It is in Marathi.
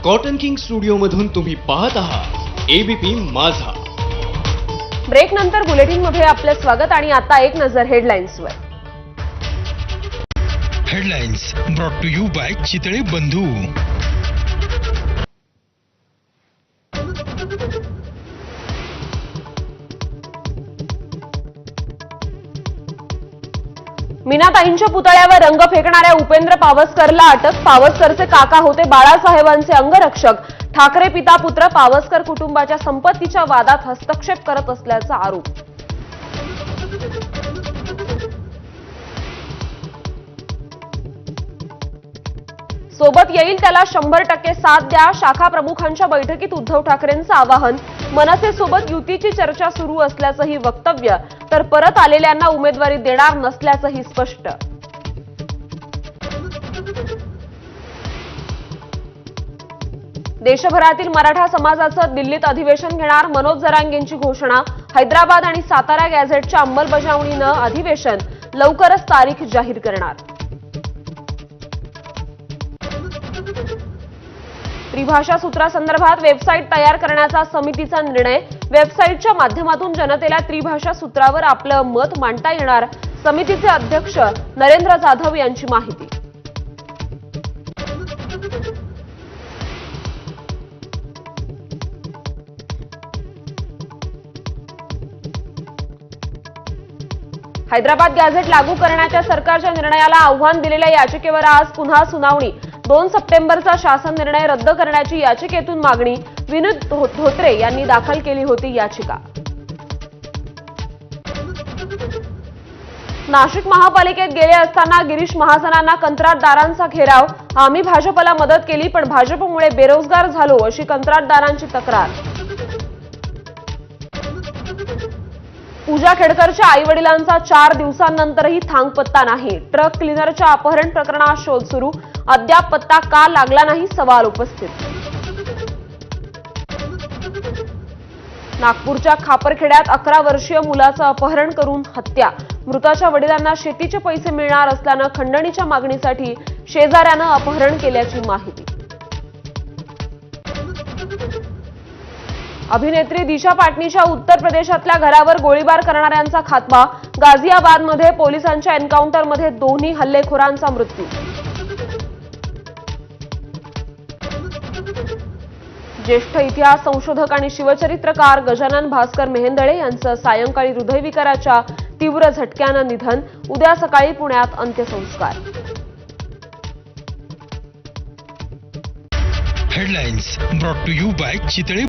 कॉटन किंग स्टुडिओ मधून तुम्ही पाहत आहात एबीपी माझा। ब्रेक नंतर बुलेटिन मध्ये आपले स्वागत आणि आता एक नजर हेडलाईन्सवर। Headlines brought to you by Chitale Bandhu. मीनाताईंच्या पुतळ्यावर रंग फेकणाऱ्या उपेंद्र पावसकरला अटक। पावसकरचे काका होते बाळासाहेबांचे अंगरक्षक। ठाकरे पिता पुत्र पावसकर कुटुंबाच्या संपत्तीच्या वादात हस्तक्षेप करत असल्याचा आरोप। सोबत येईल त्याला 100% साथ द्या। शाखा प्रमुखांच्या बैठकीत उद्धव ठाकरेंचं आवाहन। मनसेसोबत युतीची चर्चा सुरू असल्याचंही वक्तव्य, तर परत आलेल्यांना उमेदवारी देणार नसल्याचंही स्पष्ट। देशभरातील मराठा समाजाचं दिल्लीत अधिवेशन घेणार। मनोज जरांगेंची घोषणा। हैदराबाद आणि सातारा गॅझेटच्या अंमलबजावणीनं अधिवेशन लवकरच तारीख जाहीर करणार। त्रिभाषा सूत्रासंदर्भात वेबसाईट तयार करण्याचा समितीचा निर्णय। वेबसाईटच्या माध्यमातून जनतेला त्रिभाषा सूत्रावर आपलं मत मांडता येणार। समितीचे अध्यक्ष नरेंद्र जाधव यांची माहिती। हैदराबाद गॅझेट लागू करण्याच्या सरकारच्या निर्णयाला आव्हान दिलेल्या याचिकेवर आज पुन्हा सुनावणी। 2 सप्टेंबरचा शासन निर्णय रद्द करण्याची याचिकेतून मागणी। विनोद धोत्रे यांनी दाखल केली होती याचिका। नाशिक महापालिकेत गेले असताना गिरीश महाजनांना कंत्राटदारांचा घेराव। आम्ही भाजपला मदत केली पण भाजपमुळे बेरोजगार झालो, अशी कंत्राटदारांची तक्रार। पूजा खेडकरच्या आईवडिलांचा 4 दिवसांनंतरही थांगपत्ता नाही। ट्रक क्लिनरच्या अपहरण प्रकरणात शोध सुरू। अद्याप पत्ता का लागला नाही, सवाल उपस्थित। नागपूरच्या खापरखेड्यात 11 वर्षीय मुलाचं अपहरण करून हत्या। मृताच्या वडिलांना शेतीचे पैसे मिळणार असल्यानं खंडणीच्या मागणीसाठी शेजाऱ्यानं अपहरण केल्याची माहिती। अभिनेत्री दिशा पाटनीच्या उत्तर प्रदेशातल्या घरावर गोळीबार करणाऱ्यांचा खात्मा। गाझियाबादमध्ये पोलिसांच्या एन्काउंटरमध्ये 2 हल्लेखोरांचा मृत्यू। ज्येष्ठ इतिहास संशोधक आणि शिवचरित्रकार गजानन भास्कर मेहेंदळे यांचं सायंकाळी हृदयविकाराच्या तीव्र झटक्यानं निधन। उद्या सकाळी पुण्यात अंत्यसंस्कार। Headlines brought to you by Chitale